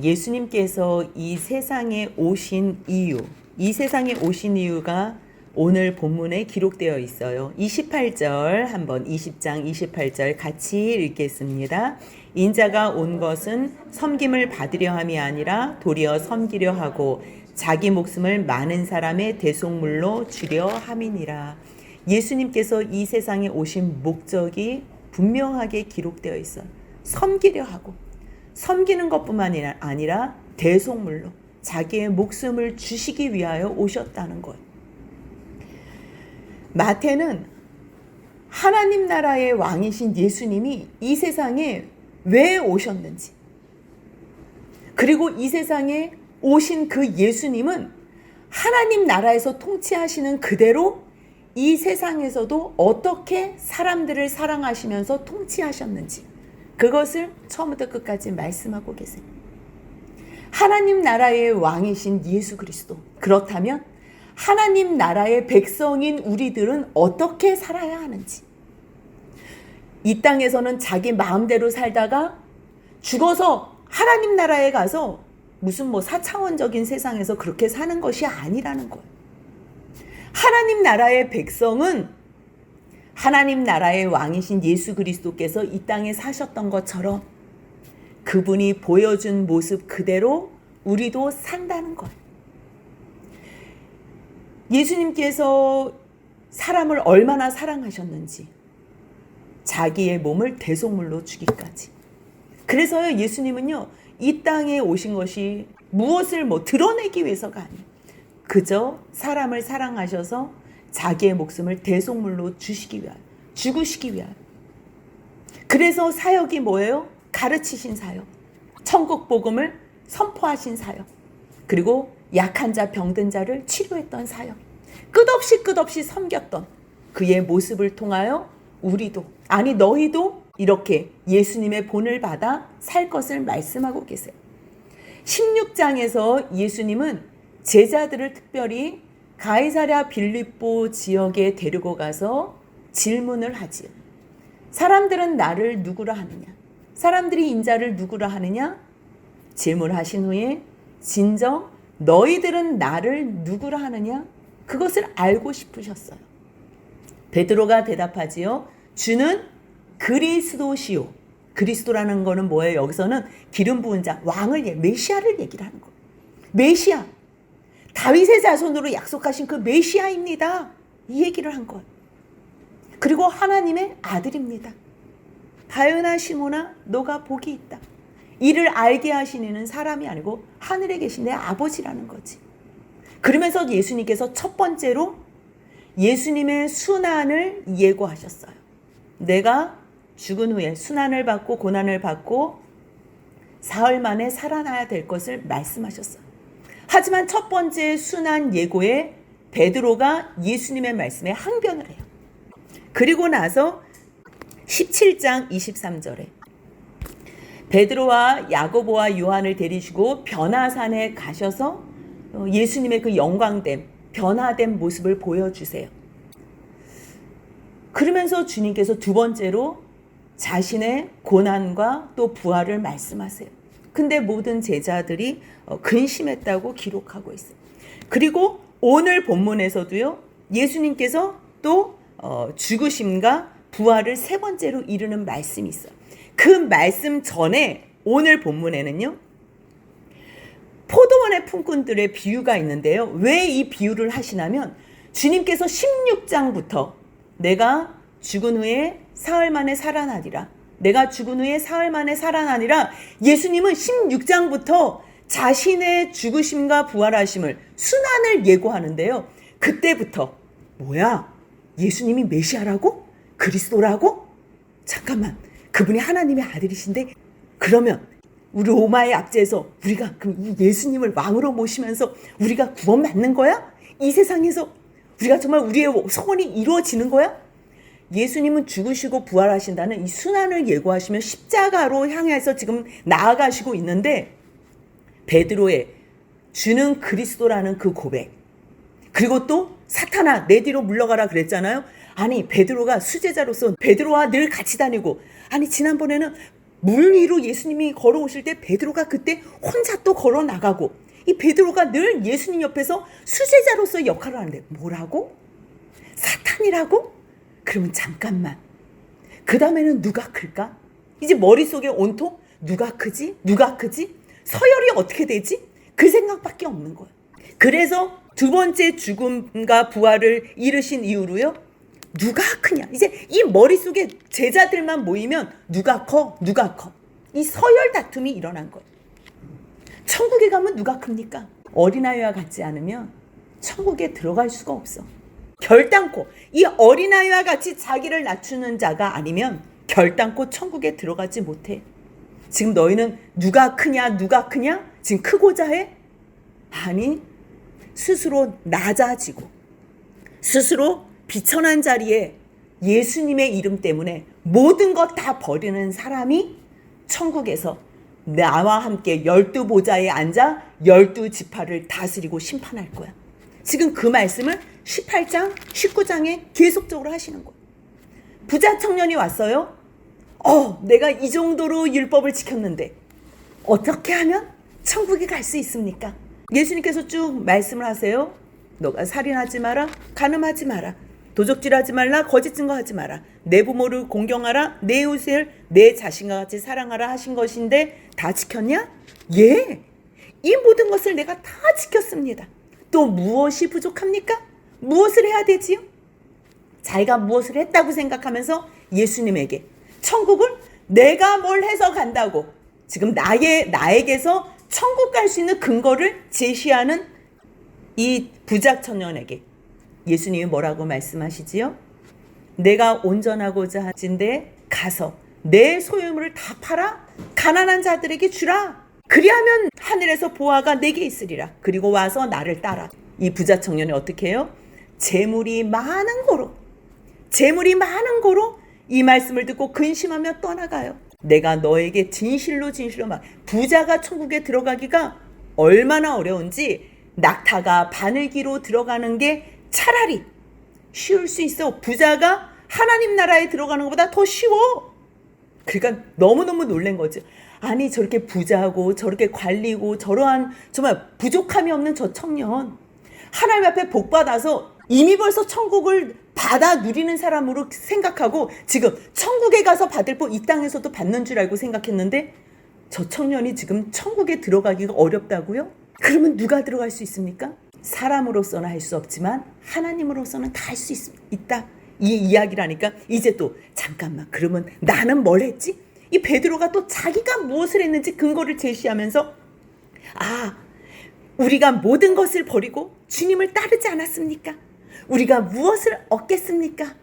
예수님께서 이 세상에 오신 이유, 이 세상에 오신 이유가 오늘 본문에 기록되어 있어요. 28절 한번 20장 28절 같이 읽겠습니다. 인자가 온 것은 섬김을 받으려 함이 아니라 도리어 섬기려 하고 자기 목숨을 많은 사람의 대속물로 주려 함이니라. 예수님께서 이 세상에 오신 목적이 분명하게 기록되어 있어요. 섬기려 하고, 섬기는 것뿐만 아니라 대속물로 자기의 목숨을 주시기 위하여 오셨다는 것. 마태는 하나님 나라의 왕이신 예수님이 이 세상에 왜 오셨는지, 그리고 이 세상에 오신 그 예수님은 하나님 나라에서 통치하시는 그대로 이 세상에서도 어떻게 사람들을 사랑하시면서 통치하셨는지, 그것을 처음부터 끝까지 말씀하고 계세요. 하나님 나라의 왕이신 예수 그리스도, 그렇다면 하나님 나라의 백성인 우리들은 어떻게 살아야 하는지, 이 땅에서는 자기 마음대로 살다가 죽어서 하나님 나라에 가서 무슨 4차원적인 세상에서 그렇게 사는 것이 아니라는 거예요. 하나님 나라의 백성은 하나님 나라의 왕이신 예수 그리스도께서 이 땅에 사셨던 것처럼 그분이 보여준 모습 그대로 우리도 산다는 거예요. 예수님께서 사람을 얼마나 사랑하셨는지, 자기의 몸을 대속물로 주기까지. 그래서요, 예수님은요, 이 땅에 오신 것이 무엇을 드러내기 위해서가 아니에요. 그저 사람을 사랑하셔서 자기의 목숨을 대속물로 주시기 위하여, 죽으시기 위하여. 그래서 사역이 뭐예요? 가르치신 사역, 천국 복음을 선포하신 사역, 그리고 약한 자, 병든 자를 치료했던 사역, 끝없이 섬겼던 그의 모습을 통하여 우리도, 아니 너희도 이렇게 예수님의 본을 받아 살 것을 말씀하고 계세요. 16장에서 예수님은 제자들을 특별히 가이사랴 빌립보 지역에 데리고 가서 질문을 하지요. 사람들은 나를 누구라 하느냐? 사람들이 인자를 누구라 하느냐? 질문하신 후에 진정 너희들은 나를 누구라 하느냐? 그것을 알고 싶으셨어요. 베드로가 대답하지요. 주는 그리스도시요. 그리스도라는 거는 뭐예요? 여기서는 기름 부은 자, 왕을, 메시아를 얘기를 하는 거예요. 메시아. 다윗의 자손으로 약속하신 그 메시아입니다. 이 얘기를 한 거예요. 그리고 하나님의 아들입니다. 바요나 시모나 너가 복이 있다. 이를 알게 하신 이는 사람이 아니고 하늘에 계신 내 아버지라는 거지. 그러면서 예수님께서 첫 번째로 예수님의 순환을 예고하셨어요. 내가 죽은 후에 순환을 받고 고난을 받고 사흘 만에 살아나야 될 것을 말씀하셨어요. 하지만 첫 번째 순환 예고에 베드로가 예수님의 말씀에 항변을 해요. 그리고 나서 17장 23절에 베드로와 야고보와 요한을 데리시고 변화산에 가셔서 예수님의 그 영광됨, 변화된 모습을 보여주세요. 그러면서 주님께서 두 번째로 자신의 고난과 또 부활을 말씀하세요. 근데 모든 제자들이 근심했다고 기록하고 있어요. 그리고 오늘 본문에서도요, 예수님께서 또 죽으심과 부활을 세 번째로 이루는 말씀이 있어요. 그 말씀 전에 오늘 본문에는요, 포도원의 품꾼들의 비유가 있는데요. 왜 이 비유를 하시냐면 주님께서 16장부터 내가 죽은 후에 사흘 만에 살아나리라, 내가 죽은 후에 사흘 만에 살아나리라, 예수님은 16장부터 자신의 죽으심과 부활하심을, 순환을 예고하는데요. 그때부터 뭐야? 예수님이 메시아라고? 그리스도라고? 잠깐만, 그분이 하나님의 아들이신데 그러면 우리 로마의 압제에서 우리가 그럼 이 예수님을 왕으로 모시면서 우리가 구원받는 거야? 이 세상에서 우리가 정말 우리의 소원이 이루어지는 거야? 예수님은 죽으시고 부활하신다는 이 순환을 예고하시며 십자가로 향해서 지금 나아가시고 있는데, 베드로의 주는 그리스도라는 그 고백, 그리고 또 사탄아 내 뒤로 물러가라 그랬잖아요. 아니 베드로가 수제자로서 베드로와 늘 같이 다니고, 아니 지난번에는 물 위로 예수님이 걸어오실 때 베드로가 그때 혼자 또 걸어 나가고, 이 베드로가 늘 예수님 옆에서 수제자로서 역할을 하는데 뭐라고? 사탄이라고? 그러면 잠깐만. 그 다음에는 누가 클까? 이제 머릿속에 온통 누가 크지? 누가 크지? 서열이 어떻게 되지? 그 생각밖에 없는 거예요. 그래서 두 번째 죽음과 부활을 이루신 이후로요, 누가 크냐? 이제 이 머릿속에 제자들만 모이면 누가 커? 누가 커? 이 서열 다툼이 일어난 거예요. 천국에 가면 누가 큽니까? 어린아이와 같지 않으면 천국에 들어갈 수가 없어. 결단코 이 어린아이와 같이 자기를 낮추는 자가 아니면 결단코 천국에 들어가지 못해. 지금 너희는 누가 크냐 누가 크냐? 지금 크고자 해? 아니, 스스로 낮아지고 스스로 비천한 자리에 예수님의 이름 때문에 모든 것 다 버리는 사람이 천국에서 나와 함께 12보좌에 앉아 12지파를 다스리고 심판할 거야. 지금 그 말씀을 18장, 19장에 계속적으로 하시는 거예요. 부자 청년이 왔어요. 내가 이 정도로 율법을 지켰는데 어떻게 하면 천국에 갈 수 있습니까? 예수님께서 쭉 말씀을 하세요. 너가 살인하지 마라, 간음하지 마라, 도적질하지 말라, 거짓 증거하지 마라, 내 부모를 공경하라, 내 이웃을 내 자신과 같이 사랑하라 하신 것인데 다 지켰냐? 예, 이 모든 것을 내가 다 지켰습니다. 또 무엇이 부족합니까? 무엇을 해야 되지요? 자기가 무엇을 했다고 생각하면서 예수님에게 천국을 내가 뭘 해서 간다고 지금 나에게서 천국 갈 수 있는 근거를 제시하는 이 부자 청년에게 예수님이 뭐라고 말씀하시지요? 내가 온전하고자 하신데 가서 내 소유물을 다 팔아 가난한 자들에게 주라. 그리하면 하늘에서 보화가 내게 있으리라. 그리고 와서 나를 따라. 이 부자 청년이 어떻게 해요? 재물이 많은 고로 이 말씀을 듣고 근심하며 떠나가요. 내가 너에게 진실로 말, 부자가 천국에 들어가기가 얼마나 어려운지 낙타가 바늘기로 들어가는 게 차라리 쉬울 수 있어. 부자가 하나님 나라에 들어가는 것보다 더 쉬워. 그러니까 너무너무 놀란 거죠. 아니, 저렇게 부자고 저렇게 관리고 저러한 정말 부족함이 없는 저 청년, 하나님 앞에 복 받아서 이미 벌써 천국을 받아 누리는 사람으로 생각하고 지금 천국에 가서 받을 복 이 땅에서도 받는 줄 알고 생각했는데 저 청년이 지금 천국에 들어가기가 어렵다고요? 그러면 누가 들어갈 수 있습니까? 사람으로서는 할 수 없지만 하나님으로서는 다 할 수 있다. 이 이야기라니까 이제 또 잠깐만, 그러면 나는 뭘 했지? 이 베드로가 또 자기가 무엇을 했는지 근거를 제시하면서 우리가 모든 것을 버리고 주님을 따르지 않았습니까? 우리가 무엇을 얻겠습니까?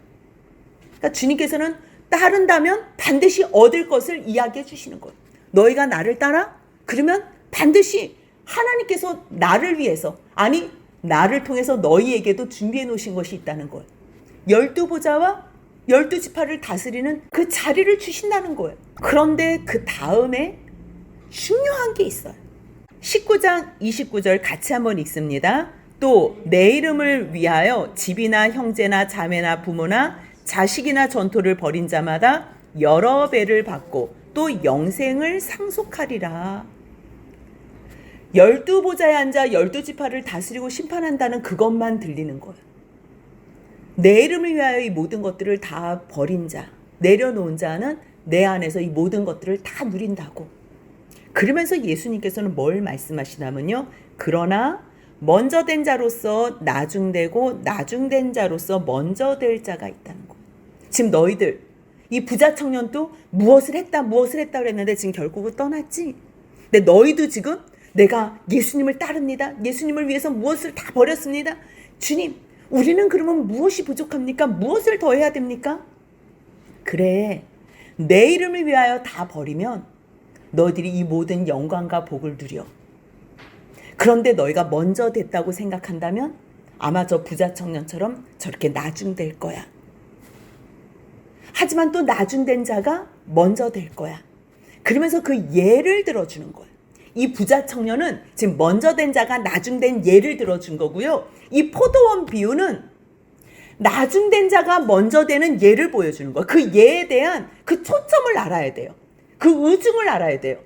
그러니까 주님께서는 따른다면 반드시 얻을 것을 이야기해 주시는 거예요. 너희가 나를 따라? 그러면 반드시 하나님께서 나를 위해서, 아니 나를 통해서 너희에게도 준비해 놓으신 것이 있다는 거예요. 12보좌와 12지파를 다스리는 그 자리를 주신다는 거예요. 그런데 그 다음에 중요한 게 있어요. 19장 29절 같이 한번 읽습니다. 또 내 이름을 위하여 집이나 형제나 자매나 부모나 자식이나 전토를 벌인 자마다 여러 배를 받고 또 영생을 상속하리라. 12보좌에 앉아 12지파를 다스리고 심판한다는 그것만 들리는 거예요. 내 이름을 위하여 이 모든 것들을 다 버린 자, 내려놓은 자는 내 안에서 이 모든 것들을 다 누린다고. 그러면서 예수님께서는 뭘 말씀하시냐면요. 그러나 먼저 된 자로서 나중되고 나중된 자로서 먼저 될 자가 있다는 거. 지금 너희들 이 부자 청년도 무엇을 했다 그랬는데 지금 결국은 떠났지. 근데 너희도 지금 내가 예수님을 따릅니다. 예수님을 위해서 무엇을 다 버렸습니다. 주님, 우리는 그러면 무엇이 부족합니까? 무엇을 더 해야 됩니까? 그래, 내 이름을 위하여 다 버리면 너희들이 이 모든 영광과 복을 누려. 그런데 너희가 먼저 됐다고 생각한다면 아마 저 부자 청년처럼 저렇게 나중될 거야. 하지만 또 나중된 자가 먼저 될 거야. 그러면서 그 예를 들어주는 거야. 이 부자 청년은 지금 먼저 된 자가 나중된 예를 들어준 거고요. 이 포도원 비유는 나중된 자가 먼저 되는 예를 보여주는 거야. 그 예에 대한 그 초점을 알아야 돼요. 그 의중을 알아야 돼요.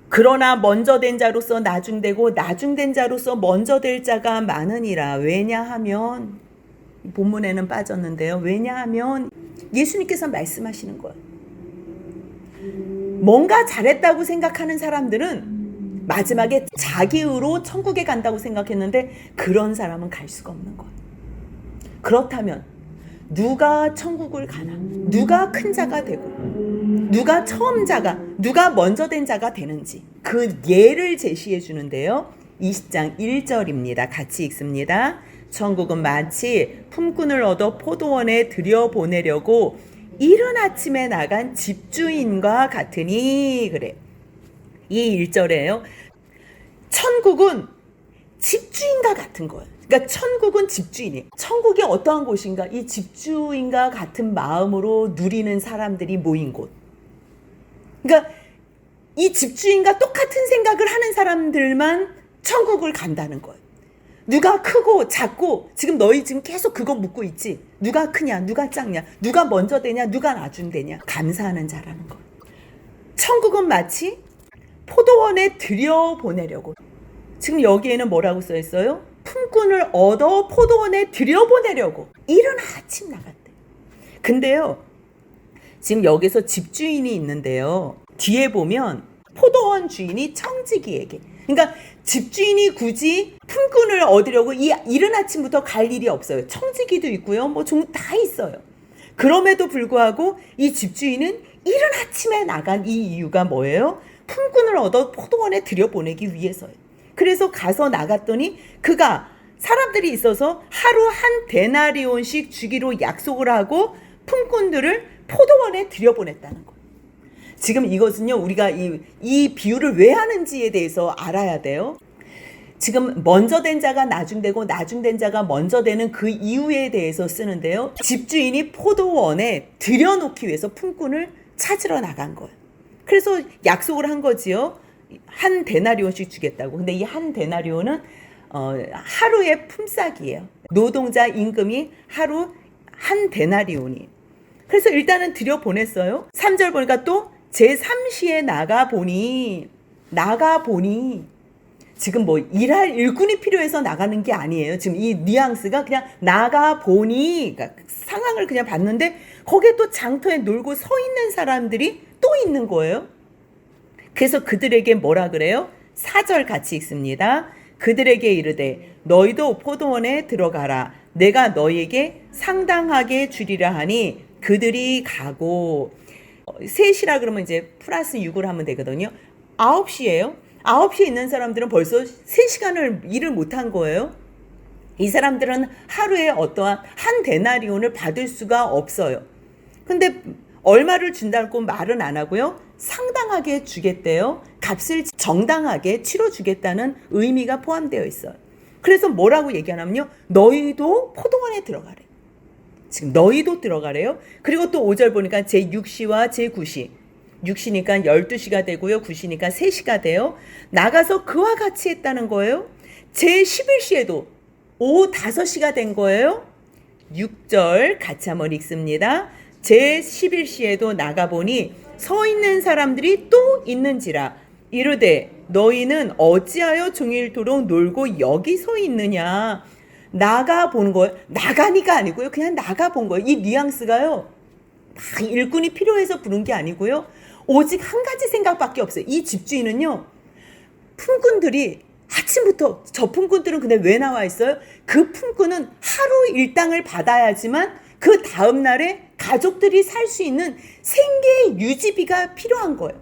그러나 먼저 된 자로서 나중되고 나중된 자로서 먼저 될 자가 많으니라. 왜냐하면, 본문에는 빠졌는데요. 왜냐하면 예수님께서 말씀하시는 거예요. 뭔가 잘했다고 생각하는 사람들은 마지막에 자기 의로 천국에 간다고 생각했는데 그런 사람은 갈 수가 없는 거예요. 그렇다면 누가 천국을 가나? 누가 큰 자가 되고 누가 처음 자가, 누가 먼저 된 자가 되는지 그 예를 제시해 주는데요. 20장 1절입니다. 같이 읽습니다. 천국은 마치 품꾼을 얻어 포도원에 들여보내려고 이른 아침에 나간 집주인과 같으니. 그래. 이 1절에요. 천국은 집주인과 같은 거예요. 그러니까 천국은 집주인이에요. 천국이 어떠한 곳인가? 이 집주인과 같은 마음으로 누리는 사람들이 모인 곳. 그러니까 이 집주인과 똑같은 생각을 하는 사람들만 천국을 간다는 거예요. 누가 크고 작고, 지금 너희 지금 계속 그거 묻고 있지. 누가 크냐, 누가 작냐, 누가 먼저 되냐, 누가 나중 되냐. 감사하는 자라는 거예요. 천국은 마치 포도원에 들여보내려고. 지금 여기에는 뭐라고 써 있어요? 품꾼을 얻어 포도원에 들여보내려고 이른 아침 나갔대. 근데요, 지금 여기서 집주인이 있는데요, 뒤에 보면 포도원 주인이 청지기에게, 그러니까 집주인이 굳이 품꾼을 얻으려고 이 이른 아침부터 갈 일이 없어요. 청지기도 있고요, 뭐 다 있어요. 그럼에도 불구하고 이 집주인은 이른 아침에 나간 이 이유가 뭐예요? 품꾼을 얻어 포도원에 들여보내기 위해서예요. 그래서 가서 나갔더니 그가 사람들이 있어서 하루 한 데나리온씩 주기로 약속을 하고 품꾼들을 포도원에 들여보냈다는 거예요. 지금 이것은요, 우리가 이 비유를 왜 하는지에 대해서 알아야 돼요. 지금 먼저 된 자가 나중되고 나중된 자가 먼저 되는 그 이유에 대해서 쓰는데요. 집주인이 포도원에 들여놓기 위해서 품꾼을 찾으러 나간 거예요. 그래서 약속을 한 거지요. 한 데나리온씩 주겠다고. 근데 이 한 데나리온은 하루의 품삯이에요. 노동자 임금이 하루 한 데나리온이. 그래서 일단은 들여보냈어요. 3절 보니까 또 제3시에 나가보니 지금 뭐 일할 일꾼이 필요해서 나가는 게 아니에요. 지금 이 뉘앙스가 그냥 나가보니, 그러니까 상황을 그냥 봤는데 거기에 또 장터에 놀고 서 있는 사람들이 또 있는 거예요. 그래서 그들에게 뭐라 그래요? 4절 같이 읽습니다. 그들에게 이르되 너희도 포도원에 들어가라. 내가 너희에게 상당하게 주리라 하니 그들이 가고. 3시라 그러면 이제 플러스 6을 하면 되거든요. 9시예요. 9시에 있는 사람들은 벌써 3시간을 일을 못한 거예요. 이 사람들은 하루에 어떠한 한 데나리온을 받을 수가 없어요. 근데 얼마를 준다고 말은 안 하고요, 상당하게 주겠대요. 값을 정당하게 치러주겠다는 의미가 포함되어 있어요. 그래서 뭐라고 얘기하냐면요, 너희도 포도원에 들어가래. 지금 너희도 들어가래요. 그리고 또 5절 보니까 제6시와 제9시, 6시니까 12시가 되고요, 9시니까 3시가 돼요. 나가서 그와 같이 했다는 거예요. 제11시에도 오후 5시가 된 거예요. 6절 같이 한번 읽습니다. 제11시에도 나가보니 서 있는 사람들이 또 있는지라. 이르되 너희는 어찌하여 종일토록 놀고 여기 서 있느냐. 나가본 거예요. 나가니까 아니고요, 그냥 나가본 거예요. 이 뉘앙스가요, 막 일꾼이 필요해서 부른 게 아니고요, 오직 한 가지 생각밖에 없어요. 이 집주인은요, 품꾼들이 아침부터, 저 품꾼들은 근데 왜 나와 있어요? 그 품꾼은 하루 일당을 받아야지만 그 다음날에 가족들이 살 수 있는 생계 유지비가 필요한 거예요.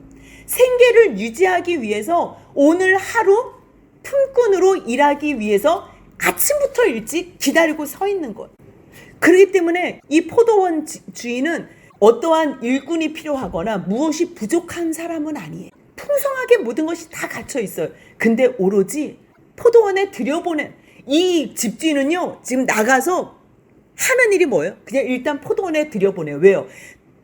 생계를 유지하기 위해서 오늘 하루 품꾼으로 일하기 위해서 아침부터 일찍 기다리고 서 있는 거예요. 그렇기 때문에 이 포도원 주인은 어떠한 일꾼이 필요하거나 무엇이 부족한 사람은 아니에요. 풍성하게 모든 것이 다 갇혀 있어요. 근데 오로지 포도원에 들여보낸 이 집주인은요, 지금 나가서 하는 일이 뭐예요? 그냥 일단 포도원에 들여보내요. 왜요?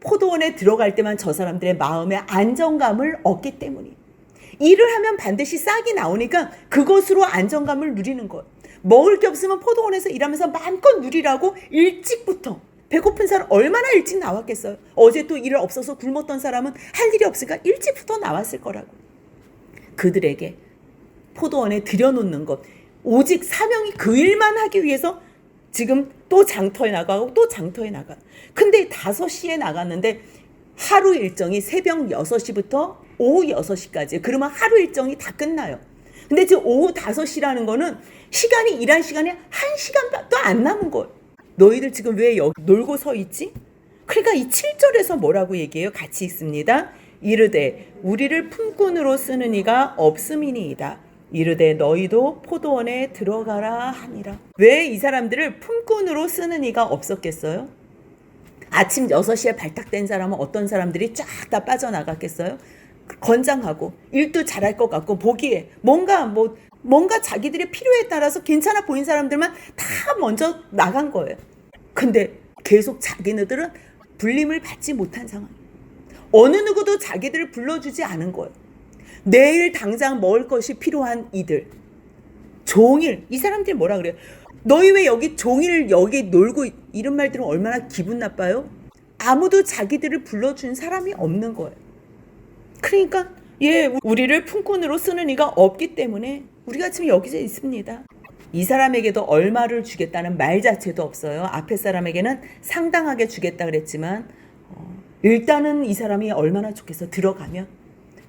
포도원에 들어갈 때만 저 사람들의 마음의 안정감을 얻기 때문이에요. 일을 하면 반드시 싹이 나오니까 그것으로 안정감을 누리는 거예요. 먹을 게 없으면 포도원에서 일하면서 마음껏 누리라고 일찍부터 배고픈 사람 얼마나 일찍 나왔겠어요. 어제 또 일 없어서 굶었던 사람은 할 일이 없으니까 일찍부터 나왔을 거라고. 그들에게 포도원에 들여놓는 것, 오직 사명이 그 일만 하기 위해서 지금 또 장터에 나가고 또 장터에 나가. 근데 5시에 나갔는데 하루 일정이 새벽 6시부터 오후 6시까지. 그러면 하루 일정이 다 끝나요. 근데 지금 오후 5시라는 거는 시간이 일한 시간이 1시간도 안 남은 거예요. 너희들 지금 왜 여기 놀고 서 있지? 그러니까 이 7절에서 뭐라고 얘기해요? 같이 읽습니다. 이르되 우리를 품꾼으로 쓰는 이가 없음이니이다. 이르되 너희도 포도원에 들어가라 하니라. 왜 이 사람들을 품꾼으로 쓰는 이가 없었겠어요? 아침 6시에 발탁된 사람은 어떤 사람들이 쫙 다 빠져나갔겠어요? 건장하고 일도 잘할 것 같고 보기에 뭔가 자기들의 필요에 따라서 괜찮아 보인 사람들만 다 먼저 나간 거예요. 근데 계속 자기네들은 불림을 받지 못한 상황. 어느 누구도 자기들을 불러주지 않은 거예요. 내일 당장 먹을 것이 필요한 이들. 종일. 이 사람들이 뭐라 그래요? 너희 왜 여기 종일 여기 놀고, 이런 말 들으면 얼마나 기분 나빠요? 아무도 자기들을 불러준 사람이 없는 거예요. 그러니까 우리를 품꾼으로 쓰는 이가 없기 때문에 우리가 지금 여기서 있습니다. 이 사람에게도 얼마를 주겠다는 말 자체도 없어요. 앞에 사람에게는 상당하게 주겠다 그랬지만 일단은 이 사람이 얼마나 좋겠어. 들어가면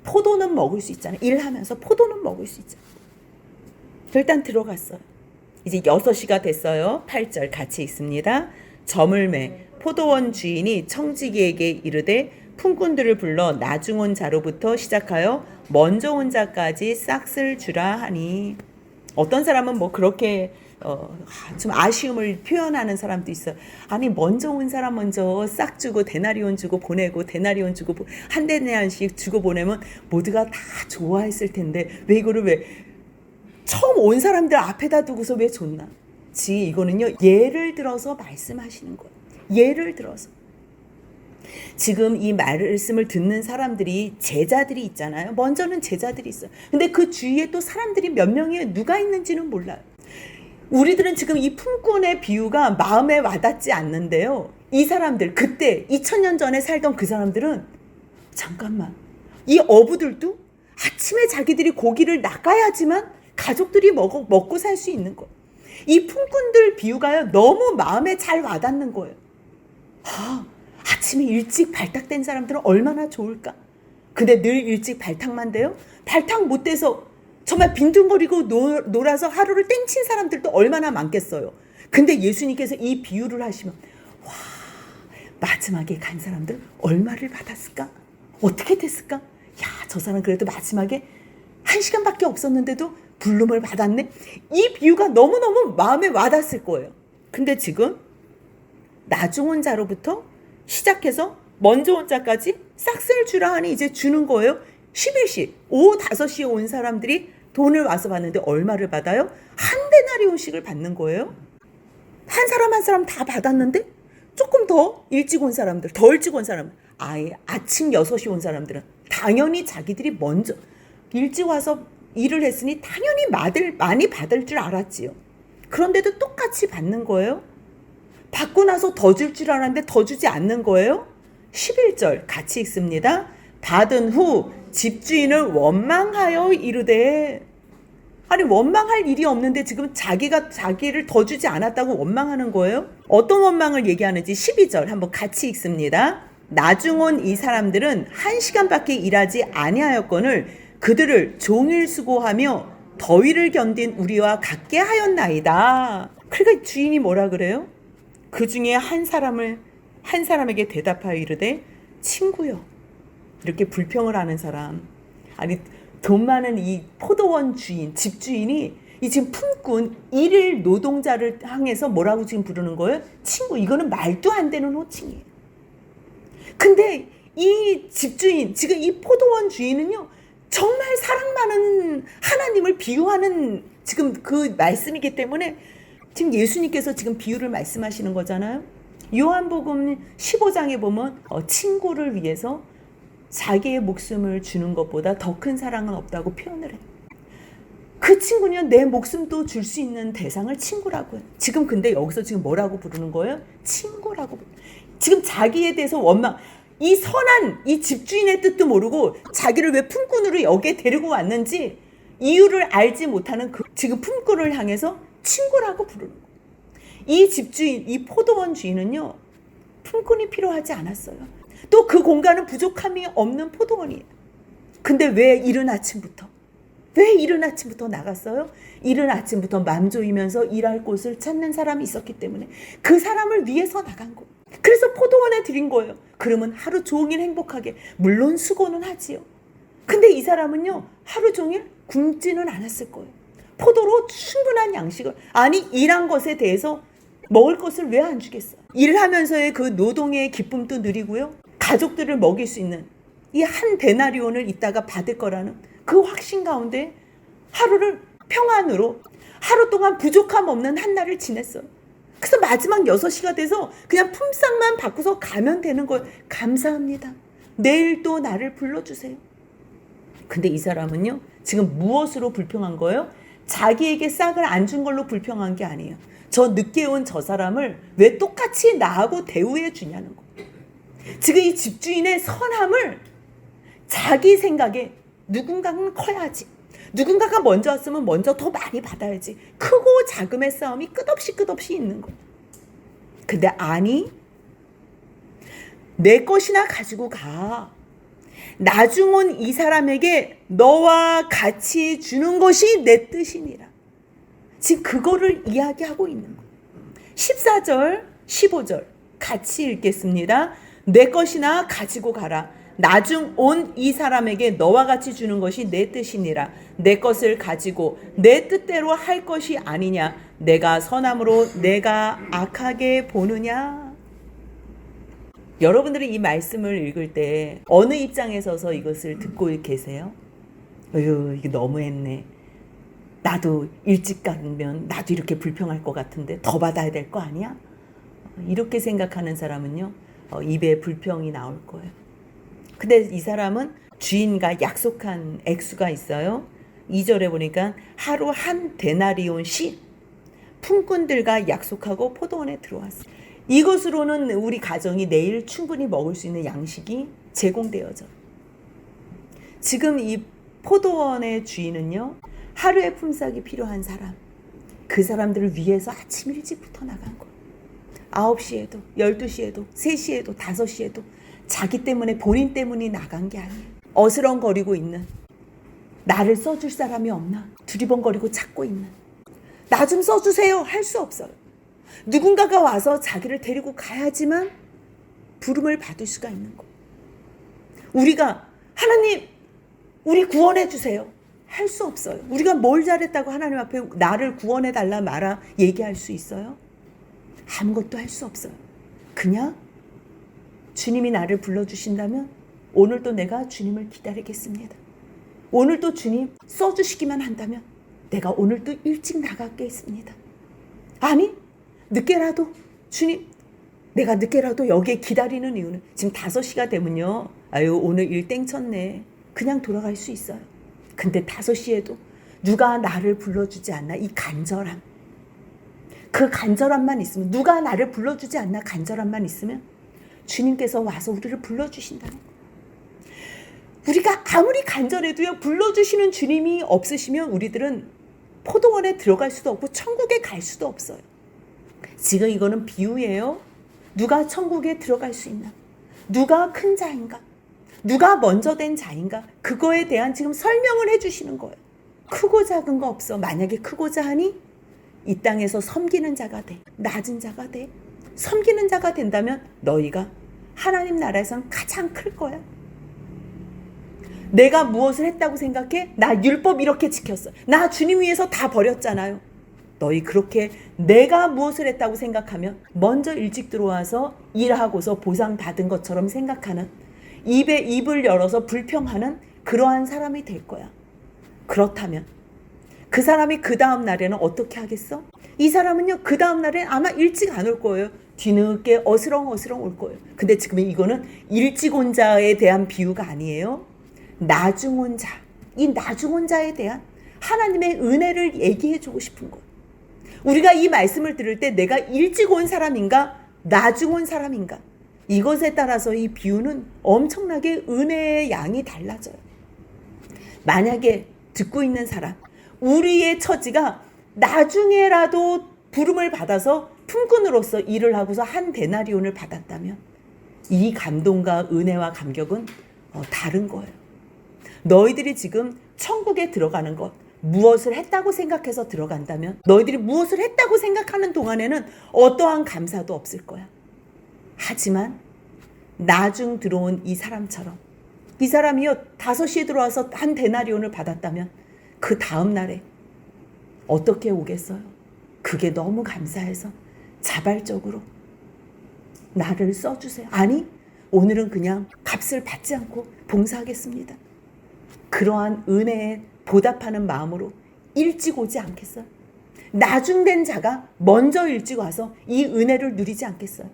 포도는 먹을 수 있잖아요. 일하면서 포도는 먹을 수 있잖아요. 일단 들어갔어요. 이제 6시가 됐어요. 8절 같이 읽습니다. 저물매 포도원 주인이 청지기에게 이르되 품꾼들을 불러 나중 온 자로부터 시작하여 먼저 온 자까지 싹쓸 주라 하니. 어떤 사람은 뭐 그렇게 좀 아쉬움을 표현하는 사람도 있어요. 아니 먼저 온 사람 먼저 싹 주고 데나리온 주고 보내고 데나리온 주고 한 데나리온씩 주고 보내면 모두가 다 좋아했을 텐데 왜 이거를 왜 처음 온 사람들 앞에다 두고서 왜 줬나? 이거는요 예를 들어서 말씀하시는 거예요. 예를 들어서. 지금 이 말씀을 듣는 사람들이 제자들이 있잖아요. 먼저는 제자들이 있어요. 근데 그 주위에 또 사람들이 몇 명이 누가 있는지는 몰라요. 우리들은 지금 이 품꾼의 비유가 마음에 와닿지 않는데요. 이 사람들, 그때 2000년 전에 살던 그 사람들은 잠깐만, 이 어부들도 아침에 자기들이 고기를 낚아야지만 가족들이 먹고 살 수 있는 거예요. 이 품꾼들 비유가요 너무 마음에 잘 와닿는 거예요. 아침에 일찍 발탁된 사람들은 얼마나 좋을까? 근데 늘 일찍 발탁만 돼요? 발탁 못 돼서 정말 빈둥거리고 놀아서 하루를 땡친 사람들도 얼마나 많겠어요. 근데 예수님께서 이 비유를 하시면 와, 마지막에 간 사람들 얼마를 받았을까? 어떻게 됐을까? 야, 저 사람 그래도 마지막에 1시간밖에 없었는데도 불름을 받았네? 이 비유가 너무너무 마음에 와닿았을 거예요. 근데 지금 나중 온 자로부터 시작해서 먼저 온 자까지 싹쓸 주라 하니 이제 주는 거예요. 11시, 오후 5시에 온 사람들이 돈을 와서 받는데 얼마를 받아요? 한 데나리온씩을 받는 거예요. 한 사람 한 사람 다 받았는데 조금 더 일찍 온 사람들, 더 일찍 온 사람, 아예 아침 6시 온 사람들은 당연히 자기들이 먼저 일찍 와서 일을 했으니 당연히 많이 받을 줄 알았지요. 그런데도 똑같이 받는 거예요. 받고 나서 더 줄 줄 알았는데 더 주지 않는 거예요. 11절 같이 읽습니다. 받은 후 집주인을 원망하여 이르되. 아니 원망할 일이 없는데 지금 자기가 자기를 더 주지 않았다고 원망하는 거예요. 어떤 원망을 얘기하는지 12절 한번 같이 읽습니다. 나중 온 이 사람들은 1시간밖에 일하지 아니하였거늘 그들을 종일 수고하며 더위를 견딘 우리와 같게 하였나이다. 그러니까 주인이 뭐라 그래요? 그 중에 한 사람에게 대답하여 이르되 친구여. 이렇게 불평을 하는 사람. 아니 돈 많은 이 포도원 주인, 집주인이 이 지금 품꾼 일일 노동자를 향해서 뭐라고 지금 부르는 거예요? 친구. 이거는 말도 안 되는 호칭이에요. 근데 이 집주인, 지금 이 포도원 주인은요 정말 사랑 많은 하나님을 비유하는 지금 그 말씀이기 때문에 지금 예수님께서 지금 비유를 말씀하시는 거잖아요. 요한복음 15장에 보면 친구를 위해서 자기의 목숨을 주는 것보다 더 큰 사랑은 없다고 표현을 해요. 그 그 친구는 내 목숨도 줄 수 있는 대상을 친구라고 해요. 지금 근데 여기서 지금 뭐라고 부르는 거예요? 친구라고. 지금 자기에 대해서 원망. 이 선한 이 집주인의 뜻도 모르고 자기를 왜 품꾼으로 여기에 데리고 왔는지 이유를 알지 못하는 그 지금 품꾼을 향해서 친구라고 부르는 거예요. 이 집주인, 이 포도원 주인은요, 품꾼이 필요하지 않았어요. 또 그 공간은 부족함이 없는 포도원이에요. 근데 왜 이른 아침부터 나갔어요? 이른 아침부터 맘 조이면서 일할 곳을 찾는 사람이 있었기 때문에 그 사람을 위해서 나간 거예요. 그래서 포도원에 들인 거예요. 그러면 하루 종일 행복하게, 물론 수고는 하지요. 근데 이 사람은요, 하루 종일 굶지는 않았을 거예요. 포도로 충분한 양식을, 아니 일한 것에 대해서 먹을 것을 왜 안 주겠어요? 일하면서의 그 노동의 기쁨도 누리고요, 가족들을 먹일 수 있는 이 한 데나리온을 이따가 받을 거라는 그 확신 가운데 하루를 평안으로, 하루 동안 부족함 없는 한 날을 지냈어요. 그래서 마지막 6시가 돼서 그냥 품삯만 받고서 가면 되는 거예요. 감사합니다. 내일 또 나를 불러주세요. 근데 이 사람은요, 지금 무엇으로 불평한 거예요? 자기에게 싹을 안 준 걸로 불평한 게 아니에요. 저 늦게 온 저 사람을 왜 똑같이 나하고 대우해 주냐는 거예요. 지금 이 집주인의 선함을 자기 생각에 누군가는 커야지, 누군가가 먼저 왔으면 먼저 더 많이 받아야지, 크고 작음의 싸움이 끝없이 있는 거예요. 근데 아니, 내 것이나 가지고 가. 나중 온 이 사람에게 너와 같이 주는 것이 내 뜻이니라. 지금 그거를 이야기하고 있는 거예요. 14절, 15절 같이 읽겠습니다. 내 것이나 가지고 가라. 나중 온 이 사람에게 너와 같이 주는 것이 내 뜻이니라. 내 것을 가지고 내 뜻대로 할 것이 아니냐. 내가 선함으로 내가 악하게 보느냐. 여러분들이 이 말씀을 읽을 때 어느 입장에 서서 이것을 듣고 계세요? 어휴, 이게 너무했네. 나도 일찍 가면 나도 이렇게 불평할 것 같은데 더 받아야 될 거 아니야? 이렇게 생각하는 사람은요, 입에 불평이 나올 거예요. 근데 이 사람은 주인과 약속한 액수가 있어요. 2절에 보니까 하루 한 데나리온씩 품꾼들과 약속하고 포도원에 들어왔어요. 이것으로는 우리 가정이 내일 충분히 먹을 수 있는 양식이 제공되어져. 지금 이 포도원의 주인은요, 하루의 품삯이 필요한 사람, 그 사람들을 위해서 아침 일찍부터 나간 거예요. 9시에도 12시에도 3시에도 5시에도 자기 때문에, 본인 때문에 나간 게 아니에요. 어스렁거리고 있는, 나를 써줄 사람이 없나 두리번거리고 찾고 있는, 나 좀 써주세요 할 수 없어요. 누군가가 와서 자기를 데리고 가야지만 부름을 받을 수가 있는 거예요. 우리가 하나님 우리 구원해 주세요 할 수 없어요. 우리가 뭘 잘했다고 하나님 앞에 나를 구원해 달라 마라 얘기할 수 있어요? 아무것도 할 수 없어요. 그냥 주님이 나를 불러주신다면 오늘도 내가 주님을 기다리겠습니다. 오늘도 주님 써주시기만 한다면 내가 오늘도 일찍 나가겠습니다. 아니 늦게라도 주님, 내가 늦게라도 여기에 기다리는 이유는 지금 5시가 되면요, 아유 오늘 일 땡쳤네, 그냥 돌아갈 수 있어요. 근데 5시에도 누가 나를 불러주지 않나, 이 간절함, 그 간절함만 있으면, 누가 나를 불러주지 않나 간절함만 있으면 주님께서 와서 우리를 불러주신다는 거예요. 우리가 아무리 간절해도요, 불러주시는 주님이 없으시면 우리들은 포도원에 들어갈 수도 없고 천국에 갈 수도 없어요. 지금 이거는 비유예요. 누가 천국에 들어갈 수 있나? 누가 큰 자인가? 누가 먼저 된 자인가? 그거에 대한 지금 설명을 해주시는 거예요. 크고 작은 거 없어. 만약에 크고자 하니 이 땅에서 섬기는 자가 돼. 낮은 자가 돼. 섬기는 자가 된다면 너희가 하나님 나라에서는 가장 클 거야. 내가 무엇을 했다고 생각해? 나 율법 이렇게 지켰어. 나 주님 위해서 다 버렸잖아요. 너희 그렇게 내가 무엇을 했다고 생각하면 먼저 일찍 들어와서 일하고서 보상받은 것처럼 생각하는, 입에 입을 열어서 불평하는 그러한 사람이 될 거야. 그렇다면 그 사람이 그 다음 날에는 어떻게 하겠어? 이 사람은요, 그 다음 날에 아마 일찍 안 올 거예요. 뒤늦게 어스렁어스렁 올 거예요. 근데 지금 이거는 일찍 온 자에 대한 비유가 아니에요. 나중 온 자, 이 나중 온 자에 대한 하나님의 은혜를 얘기해주고 싶은 것. 우리가 이 말씀을 들을 때 내가 일찍 온 사람인가 나중 온 사람인가, 이것에 따라서 이 비유는 엄청나게 은혜의 양이 달라져요. 만약에 듣고 있는 사람, 우리의 처지가 나중에라도 부름을 받아서 품꾼으로서 일을 하고서 한 데나리온을 받았다면 이 감동과 은혜와 감격은 다른 거예요. 너희들이 지금 천국에 들어가는 것, 무엇을 했다고 생각해서 들어간다면, 너희들이 무엇을 했다고 생각하는 동안에는 어떠한 감사도 없을 거야. 하지만 나중 들어온 이 사람처럼, 이 사람이요 5시에 들어와서 한 데나리온을 받았다면 그 다음 날에 어떻게 오겠어요? 그게 너무 감사해서 자발적으로 나를 써주세요. 아니, 오늘은 그냥 값을 받지 않고 봉사하겠습니다. 그러한 은혜에 보답하는 마음으로 일찍 오지 않겠어요? 나중된 자가 먼저 일찍 와서 이 은혜를 누리지 않겠어요?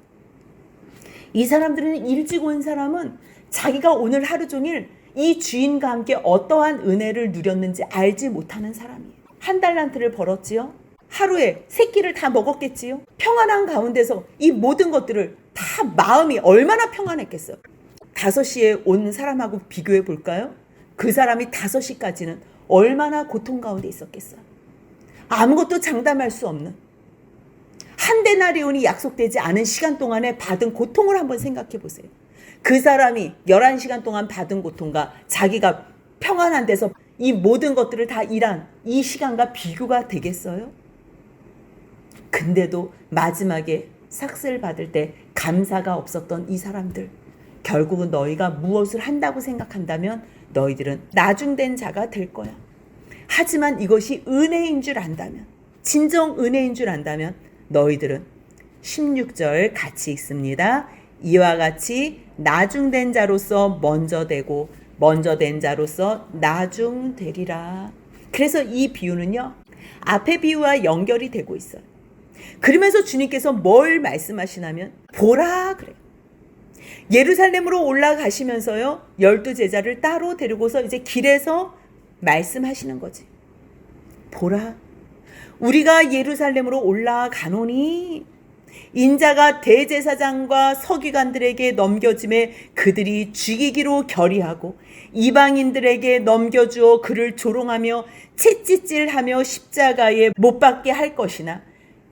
이 사람들은, 일찍 온 사람은 자기가 오늘 하루 종일 이 주인과 함께 어떠한 은혜를 누렸는지 알지 못하는 사람이에요. 한 달란트를 벌었지요. 하루에 3끼를 다 먹었겠지요. 평안한 가운데서 이 모든 것들을 다 마음이 얼마나 평안했겠어요. 5시에 온 사람하고 비교해 볼까요? 그 사람이 5시까지는 얼마나 고통 가운데 있었겠어요. 아무것도 장담할 수 없는, 한 데나리온이 약속되지 않은 시간 동안에 받은 고통을 한번 생각해 보세요. 그 사람이 11시간 동안 받은 고통과 자기가 평안한 데서 이 모든 것들을 다 일한 이 시간과 비교가 되겠어요? 근데도 마지막에 삭스를 받을 때 감사가 없었던 이 사람들, 결국은 너희가 무엇을 한다고 생각한다면 너희들은 나중된 자가 될 거야. 하지만 이것이 은혜인 줄 안다면, 진정 은혜인 줄 안다면 너희들은 16절 같이 읽습니다. 이와 같이 나중된 자로서 먼저 되고 먼저 된 자로서 나중되리라. 그래서 이 비유는요, 앞의 비유와 연결이 되고 있어요. 그러면서 주님께서 뭘 말씀하시냐면, 보라 그래요. 예루살렘으로 올라가시면서요 12제자를 따로 데리고서 이제 길에서 말씀하시는 거지. 보라, 우리가 예루살렘으로 올라가노니 인자가 대제사장과 서기관들에게 넘겨짐에 그들이 죽이기로 결의하고 이방인들에게 넘겨주어 그를 조롱하며 채찍질하며 십자가에 못 박게 할 것이나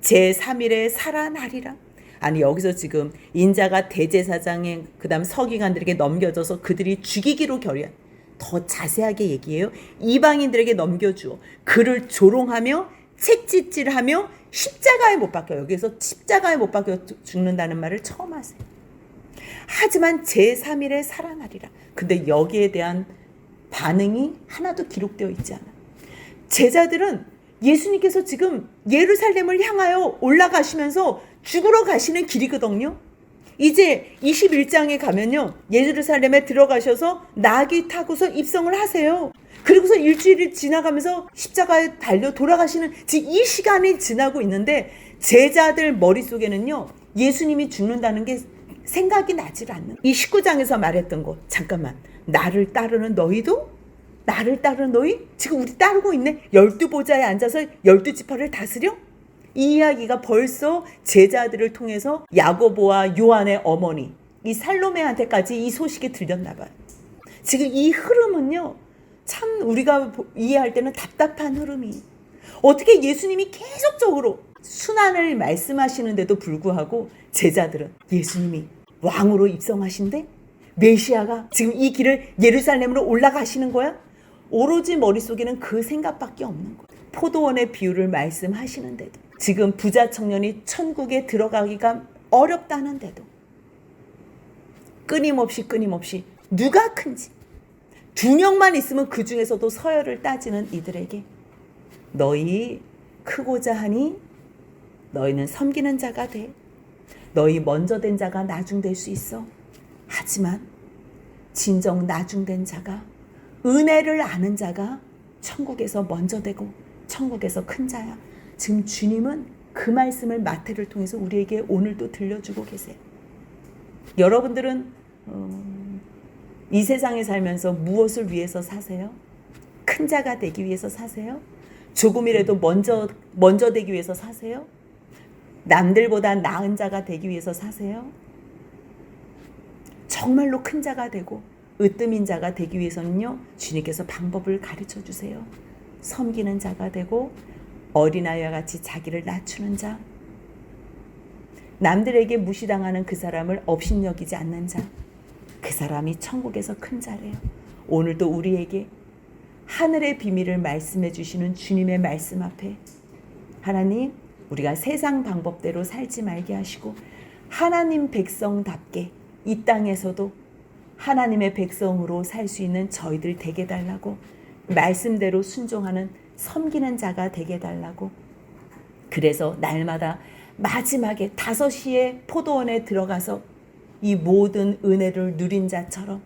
제3일에 살아나리라. 아니, 여기서 지금 인자가 대제사장에 그다음 서기관들에게 넘겨져서 그들이 죽이기로 결의한, 더 자세하게 얘기해요. 이방인들에게 넘겨주어 그를 조롱하며 채찍질하며 십자가에 못 박혀. 여기서 십자가에 못 박혀 죽는다는 말을 처음 하세요. 하지만 제3일에 살아나리라. 근데 여기에 대한 반응이 하나도 기록되어 있지 않아. 제자들은 예수님께서 지금 예루살렘을 향하여 올라가시면서 죽으러 가시는 길이거든요. 이제 21장에 가면요, 예루살렘에 들어가셔서 나귀 타고서 입성을 하세요. 그리고서 일주일이 지나가면서 십자가에 달려 돌아가시는 지금 이 시간이 지나고 있는데, 제자들 머릿속에는요 예수님이 죽는다는 게 생각이 나질 않는, 이 19장에서 말했던 거, 잠깐만, 나를 따르는 너희도? 나를 따르는 너희? 지금 우리 따르고 있네. 12보좌에 앉아서 12지파를 다스려? 이 이야기가 벌써 제자들을 통해서 야고보와 요한의 어머니 이 살로메한테까지 이 소식이 들렸나 봐요. 지금 이 흐름은요, 참 우리가 이해할 때는 답답한 흐름이, 어떻게 예수님이 계속적으로 순환을 말씀하시는데도 불구하고 제자들은 예수님이 왕으로 입성하신대? 메시아가 지금 이 길을 예루살렘으로 올라가시는 거야? 오로지 머릿속에는 그 생각밖에 없는 거야. 포도원의 비유를 말씀하시는데도, 지금 부자 청년이 천국에 들어가기가 어렵다는데도 끊임없이 누가 큰지, 2명만 있으면 그 중에서도 서열을 따지는 이들에게 너희 크고자 하니 너희는 섬기는 자가 돼. 너희 먼저 된 자가 나중될 수 있어. 하지만 진정 나중된 자가, 은혜를 아는 자가 천국에서 먼저 되고 천국에서 큰 자야. 지금 주님은 그 말씀을 마태를 통해서 우리에게 오늘도 들려주고 계세요. 여러분들은 이 세상에 살면서 무엇을 위해서 사세요? 큰 자가 되기 위해서 사세요? 조금이라도 먼저 되기 위해서 사세요? 남들보다 나은 자가 되기 위해서 사세요? 정말로 큰 자가 되고 으뜸인 자가 되기 위해서는요, 주님께서 방법을 가르쳐 주세요. 섬기는 자가 되고 어린아이와 같이 자기를 낮추는 자, 남들에게 무시당하는 그 사람을 업신여기지 않는 자, 그 사람이 천국에서 큰 자래요. 오늘도 우리에게 하늘의 비밀을 말씀해 주시는 주님의 말씀 앞에 하나님, 우리가 세상 방법대로 살지 말게 하시고 하나님 백성답게 이 땅에서도 하나님의 백성으로 살 수 있는 저희들 되게 달라고, 말씀대로 순종하는 섬기는 자가 되게 달라고. 그래서 날마다 마지막에 5시에 포도원에 들어가서 이 모든 은혜를 누린 자처럼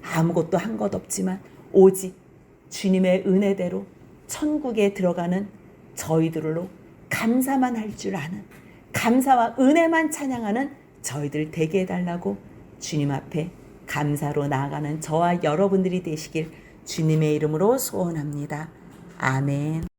아무것도 한 것 없지만 오직 주님의 은혜대로 천국에 들어가는 저희들로 감사만 할 줄 아는, 감사와 은혜만 찬양하는 저희들 되게 해달라고 주님 앞에 감사로 나아가는 저와 여러분들이 되시길 주님의 이름으로 소원합니다. 아멘.